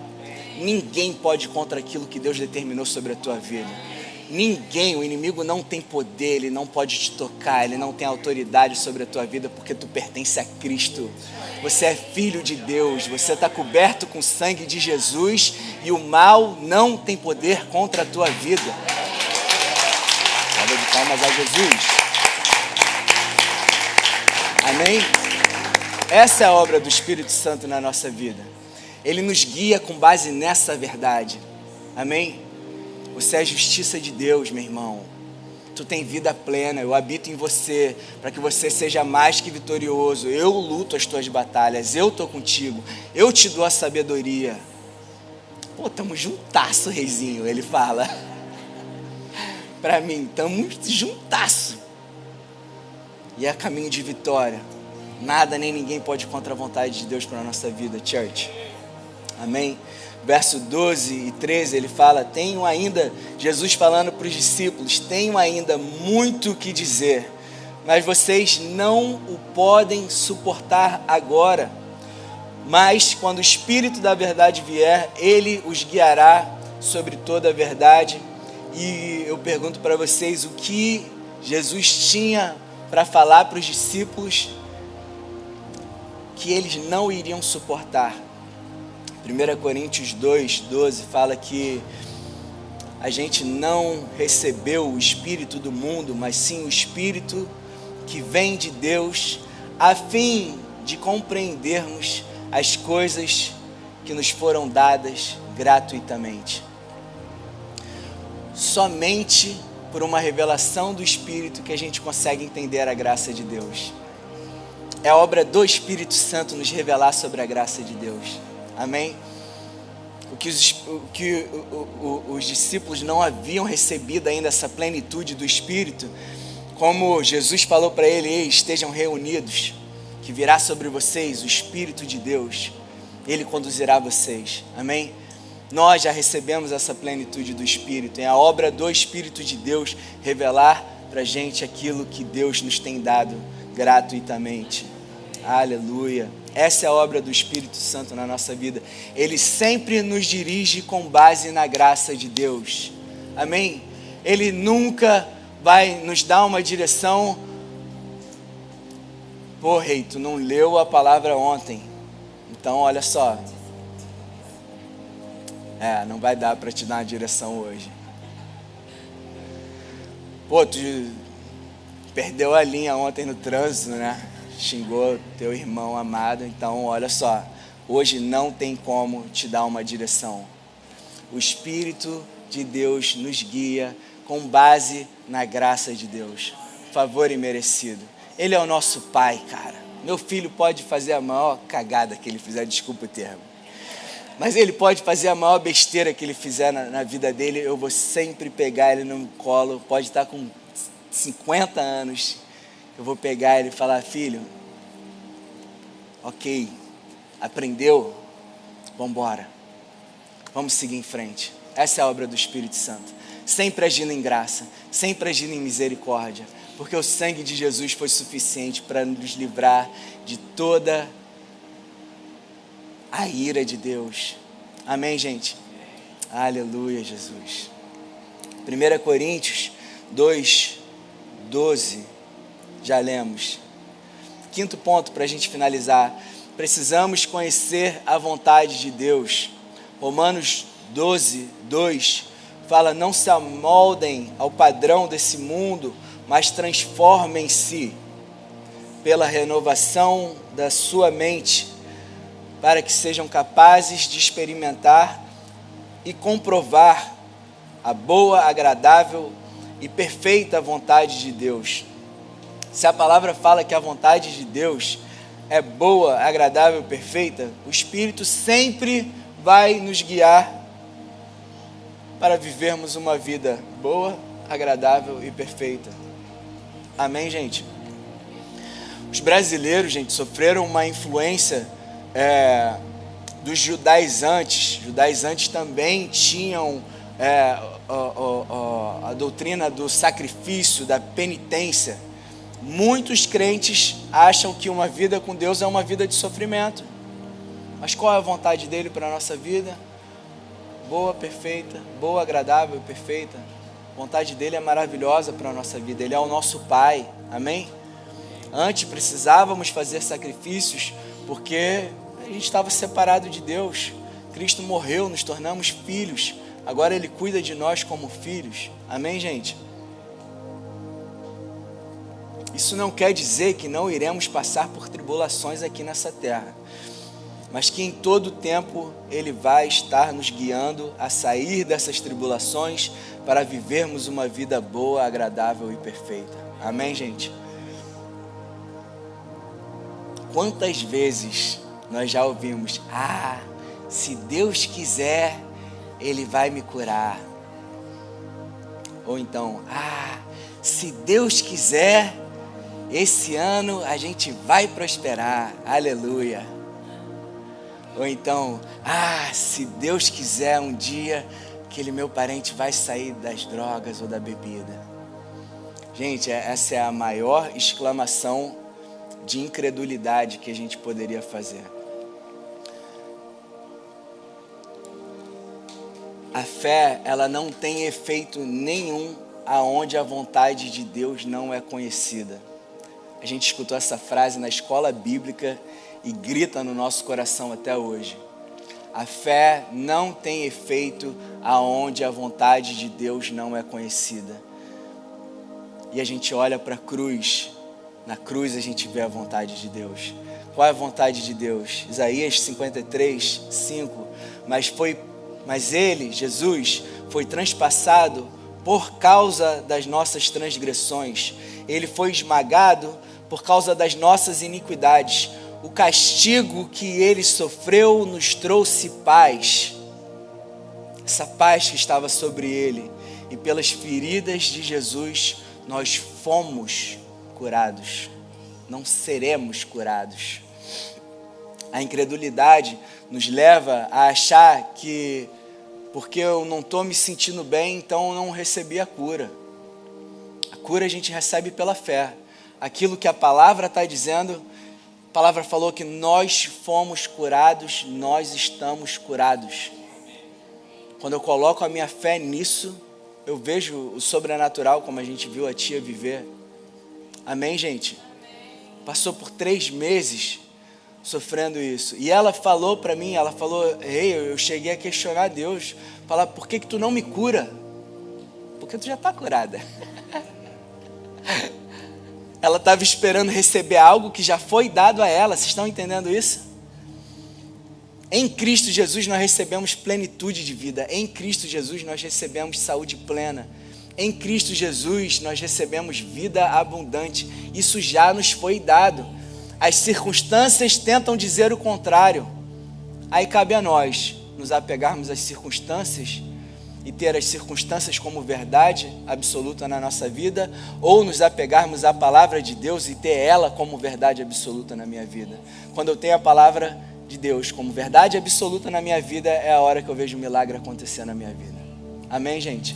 Speaker 1: Ninguém pode ir contra aquilo que Deus determinou sobre a tua vida. Ninguém, o inimigo não tem poder, ele não pode te tocar, ele não tem autoridade sobre a tua vida, porque tu pertence a Cristo. Você é filho de Deus, você está coberto com o sangue de Jesus e o mal não tem poder contra a tua vida. Salva de palmas a Jesus. Amém? Essa é a obra do Espírito Santo na nossa vida. Ele nos guia com base nessa verdade. Amém? Você é a justiça de Deus, meu irmão. Tu tem vida plena, eu habito em você, para que você seja mais que vitorioso. Eu luto as tuas batalhas, eu estou contigo, eu te dou a sabedoria. Pô, tamo juntasso, reizinho, ele fala. Para mim, tamo juntasso. E é caminho de vitória. Nada nem ninguém pode ir contra a vontade de Deus para a nossa vida, church. Amém? Verso 12 e 13, ele fala, tenho ainda, Jesus falando para os discípulos, tenho ainda muito o que dizer, mas vocês não o podem suportar agora. Mas quando o Espírito da verdade vier, ele os guiará sobre toda a verdade. E eu pergunto para vocês, o que Jesus tinha para falar para os discípulos que eles não iriam suportar? 1 Coríntios 2:12 fala que a gente não recebeu o Espírito do mundo, mas sim o Espírito que vem de Deus, a fim de compreendermos as coisas que nos foram dadas gratuitamente. Somente por uma revelação do Espírito que a gente consegue entender a graça de Deus. É a obra do Espírito Santo nos revelar sobre a graça de Deus. Amém? O que os discípulos não haviam recebido ainda, essa plenitude do Espírito, como Jesus falou para ele, estejam reunidos, que virá sobre vocês o Espírito de Deus, ele conduzirá vocês. Amém? Nós já recebemos essa plenitude do Espírito, é a obra do Espírito de Deus revelar para a gente aquilo que Deus nos tem dado gratuitamente. Aleluia. Essa é a obra do Espírito Santo na nossa vida. Ele sempre nos dirige com base na graça de Deus. Amém? Ele nunca vai nos dar uma direção. Pô, rei, tu não leu a palavra ontem. Então, olha só. Não vai dar para te dar uma direção hoje. Pô, tu perdeu a linha ontem no trânsito, né? Xingou teu irmão amado. Então, olha só. Hoje não tem como te dar uma direção. O Espírito de Deus nos guia com base na graça de Deus. Favor imerecido. Ele é o nosso Pai, cara. Meu filho pode fazer a maior cagada que ele fizer, desculpa o termo. Mas ele pode fazer a maior besteira que ele fizer na vida dele. Eu vou sempre pegar ele no colo. Pode estar com 50 anos. Eu vou pegar ele e falar: filho, ok, aprendeu? Vamos embora. Vamos seguir em frente. Essa é a obra do Espírito Santo. Sempre agindo em graça, sempre agindo em misericórdia. Porque o sangue de Jesus foi suficiente para nos livrar de toda a ira de Deus. Amém, gente? Aleluia, Jesus. 1 Coríntios 2:12. Já lemos. Quinto ponto para a gente finalizar. Precisamos conhecer a vontade de Deus. Romanos 12:2 fala: não se amoldem ao padrão desse mundo, mas transformem-se pela renovação da sua mente, para que sejam capazes de experimentar e comprovar a boa, agradável e perfeita vontade de Deus. Se a palavra fala que a vontade de Deus é boa, agradável e perfeita, o Espírito sempre vai nos guiar para vivermos uma vida boa, agradável e perfeita. Amém, gente? Os brasileiros, gente, sofreram uma influência dos judaizantes. Os judaizantes também tinham a doutrina do sacrifício, da penitência. Muitos crentes acham que uma vida com Deus é uma vida de sofrimento. Mas qual é a vontade dele para a nossa vida? Boa, perfeita, boa, agradável e perfeita. A vontade dele é maravilhosa para a nossa vida. Ele é o nosso Pai. Amém? Antes precisávamos fazer sacrifícios porque a gente estava separado de Deus. Cristo morreu, nos tornamos filhos. Agora Ele cuida de nós como filhos. Amém, gente? Isso não quer dizer que não iremos passar por tribulações aqui nessa terra, mas que em todo tempo Ele vai estar nos guiando a sair dessas tribulações para vivermos uma vida boa, agradável e perfeita. Amém, gente? Quantas vezes nós já ouvimos: se Deus quiser, Ele vai me curar. Ou então: se Deus quiser, esse ano a gente vai prosperar. Aleluia. Ou então: se Deus quiser, um dia aquele meu parente vai sair das drogas ou da bebida. Gente, essa é a maior exclamação de incredulidade que a gente poderia fazer. A fé, ela não tem efeito nenhum aonde a vontade de Deus não é conhecida. A gente escutou essa frase na escola bíblica e grita no nosso coração até hoje. A fé não tem efeito aonde a vontade de Deus não é conhecida. E a gente olha para a cruz. Na cruz a gente vê a vontade de Deus. Qual é a vontade de Deus? Isaías 53:5. Mas Ele, Jesus, foi transpassado por causa das nossas transgressões. Ele foi esmagado por causa das nossas iniquidades. O castigo que Ele sofreu nos trouxe paz. Essa paz que estava sobre Ele. E pelas feridas de Jesus, nós fomos curados. Não seremos curados. A incredulidade nos leva a achar que porque eu não estou me sentindo bem, então eu não recebi a cura. A cura a gente recebe pela fé. Aquilo que a palavra está dizendo, A palavra falou que nós fomos curados, nós estamos curados. Quando eu coloco a minha fé nisso, eu vejo o sobrenatural, como a gente viu a tia viver. Amém, gente? Passou por 3 meses sofrendo isso. E ela falou para mim, ela falou, eu cheguei a questionar Deus, falar, por que tu não me cura? Porque tu já está curada. Ela estava esperando receber algo que já foi dado a ela. Vocês estão entendendo isso? Em Cristo Jesus nós recebemos plenitude de vida. Em Cristo Jesus nós recebemos saúde plena. Em Cristo Jesus nós recebemos vida abundante. Isso já nos foi dado. As circunstâncias tentam dizer o contrário. Aí cabe a nós nos apegarmos às circunstâncias e ter as circunstâncias como verdade absoluta na nossa vida, ou nos apegarmos à palavra de Deus e ter ela como verdade absoluta na minha vida. Quando eu tenho a palavra de Deus como verdade absoluta na minha vida, é a hora que eu vejo o milagre acontecer na minha vida. Amém, gente?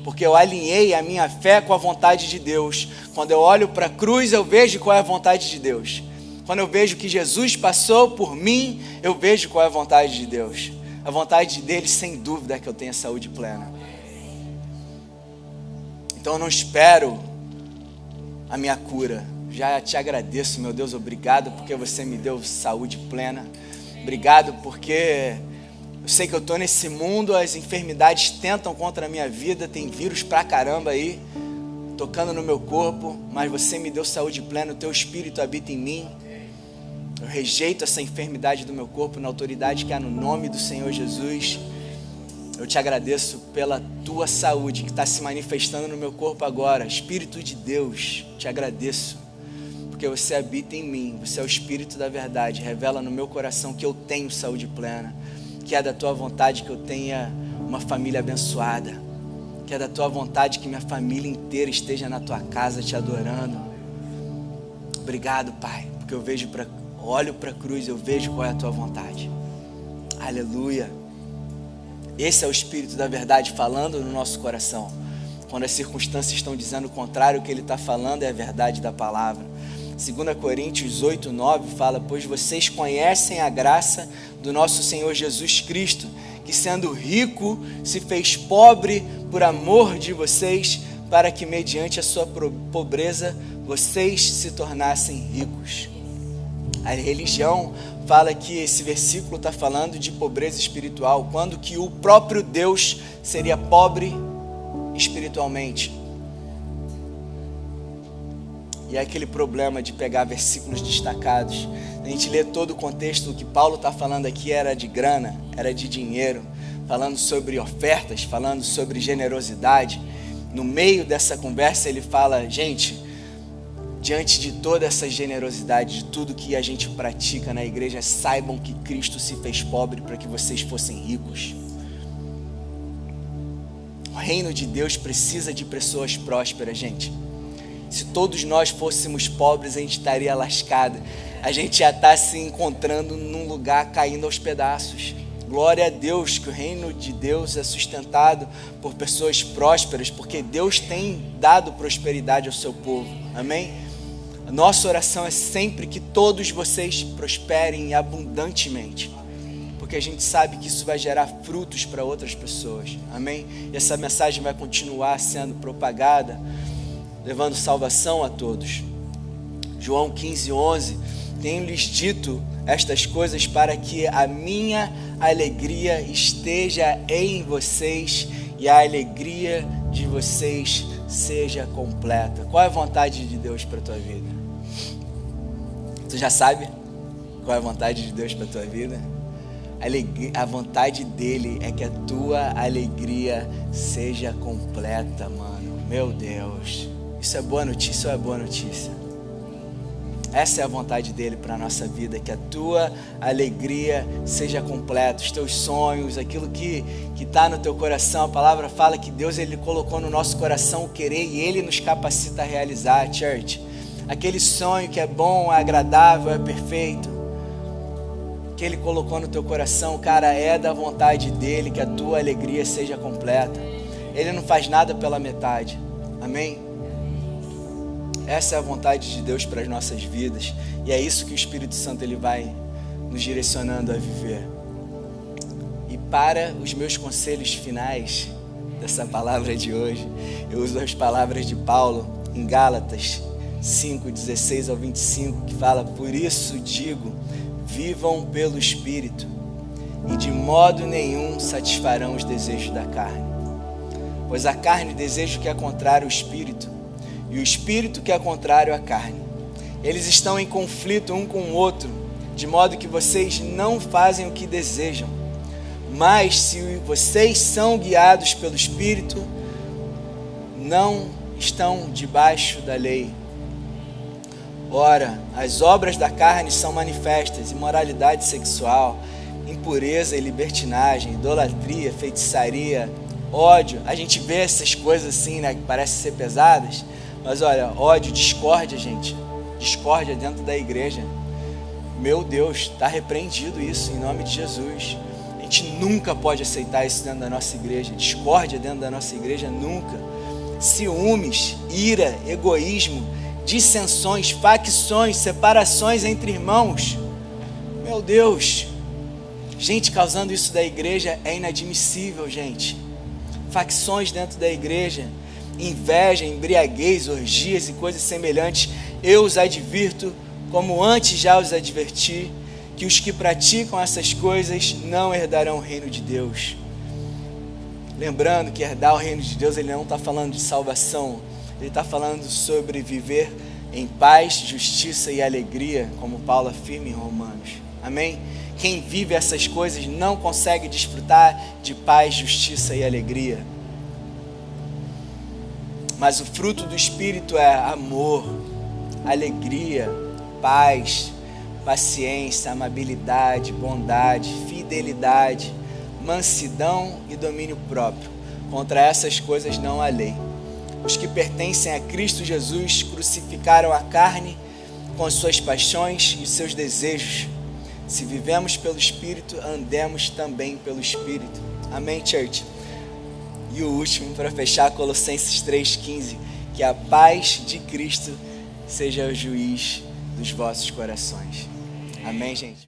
Speaker 1: Porque eu alinhei a minha fé com a vontade de Deus. Quando eu olho para a cruz, eu vejo qual é a vontade de Deus. Quando eu vejo que Jesus passou por mim, eu vejo qual é a vontade de Deus. A vontade dele, sem dúvida, é que eu tenha saúde plena. Então eu não espero a minha cura. Já te agradeço, meu Deus, obrigado porque você me deu saúde plena. Obrigado porque eu sei que eu estou nesse mundo, as enfermidades tentam contra a minha vida, tem vírus pra caramba aí, tocando no meu corpo, mas você me deu saúde plena, o teu Espírito habita em mim. Eu rejeito essa enfermidade do meu corpo na autoridade que há no nome do Senhor Jesus. Eu te agradeço pela tua saúde que está se manifestando no meu corpo agora. Espírito de Deus, te agradeço, porque você habita em mim, você é o Espírito da verdade. Revela no meu coração que eu tenho saúde plena, que é da tua vontade que eu tenha uma família abençoada, que é da tua vontade que minha família inteira esteja na tua casa te adorando. Obrigado, Pai, porque eu olho para a cruz, eu vejo qual é a tua vontade. Aleluia. Esse é o Espírito da verdade falando no nosso coração. Quando as circunstâncias estão dizendo o contrário, o que ele está falando é a verdade da palavra. 2 Coríntios 8:9 fala, pois vocês conhecem a graça do nosso Senhor Jesus Cristo, que sendo rico, se fez pobre por amor de vocês, para que mediante a sua pobreza, vocês se tornassem ricos. A religião fala que esse versículo está falando de pobreza espiritual, quando que o próprio Deus seria pobre espiritualmente. E é aquele problema de pegar versículos destacados. A gente lê todo o contexto, o que Paulo está falando aqui era de grana, era de dinheiro, falando sobre ofertas, falando sobre generosidade. No meio dessa conversa ele fala, gente, diante de toda essa generosidade, de tudo que a gente pratica na igreja, saibam que Cristo se fez pobre para que vocês fossem ricos. O reino de Deus precisa de pessoas prósperas, gente. Se todos nós fôssemos pobres, a gente estaria lascado. A gente já está se encontrando num lugar caindo aos pedaços. Glória a Deus que o reino de Deus é sustentado por pessoas prósperas, porque Deus tem dado prosperidade ao seu povo. Amém? A nossa oração é sempre que todos vocês prosperem abundantemente, porque a gente sabe que isso vai gerar frutos para outras pessoas. Amém? E essa mensagem vai continuar sendo propagada, levando salvação a todos. João 15:11, tenho-lhes dito estas coisas para que a minha alegria esteja em vocês e a alegria de vocês seja completa. Qual é a vontade de Deus para a tua vida? Tu já sabe qual é a vontade de Deus para a tua vida? A vontade dele é que a tua alegria seja completa, mano. Meu Deus. Isso é boa notícia ou é boa notícia? Essa é a vontade dele para a nossa vida, que a tua alegria seja completa, os teus sonhos, aquilo que está no teu coração. A palavra fala que Deus ele colocou no nosso coração o querer e ele nos capacita a realizar, church. Aquele sonho que é bom, é agradável, é perfeito, que ele colocou no teu coração, cara, é da vontade dele que a tua alegria seja completa. Ele não faz nada pela metade, amém? Essa é a vontade de Deus para as nossas vidas. E é isso que o Espírito Santo ele vai nos direcionando a viver. E para os meus conselhos finais dessa palavra de hoje, eu uso as palavras de Paulo em Gálatas 5, 16 ao 25, que fala: por isso digo, vivam pelo Espírito, e de modo nenhum satisfarão os desejos da carne. Pois a carne deseja o que é contrário ao Espírito, e o Espírito que é contrário à carne. Eles estão em conflito um com o outro, de modo que vocês não fazem o que desejam. Mas se vocês são guiados pelo Espírito, não estão debaixo da lei. Ora, as obras da carne são manifestas: imoralidade sexual, impureza e libertinagem, idolatria, feitiçaria, ódio. A gente vê essas coisas assim, né, que parecem ser pesadas, mas olha, ódio, discórdia, gente, discórdia dentro da igreja. Meu Deus, está repreendido isso em nome de Jesus. A gente nunca pode aceitar isso dentro da nossa igreja. Discórdia dentro da nossa igreja, nunca. Ciúmes, ira, egoísmo, dissensões, facções, separações entre irmãos. Meu Deus, gente causando isso da igreja é inadmissível, gente. Facções dentro da igreja, inveja, embriaguez, orgias e coisas semelhantes. Eu os advirto, como antes já os adverti, que os que praticam essas coisas não herdarão o reino de Deus. Lembrando que herdar o reino de Deus, ele não está falando de salvação, ele está falando sobre viver em paz, justiça e alegria, como Paulo afirma em Romanos. Amém? Quem vive essas coisas não consegue desfrutar de paz, justiça e alegria. Mas o fruto do Espírito é amor, alegria, paz, paciência, amabilidade, bondade, fidelidade, mansidão e domínio próprio. Contra essas coisas não há lei. Os que pertencem a Cristo Jesus crucificaram a carne com as suas paixões e seus desejos. Se vivemos pelo Espírito, andemos também pelo Espírito. Amém, church? E o último, para fechar, Colossenses 3,15. Que a paz de Cristo seja o juiz dos vossos corações. Amém, gente?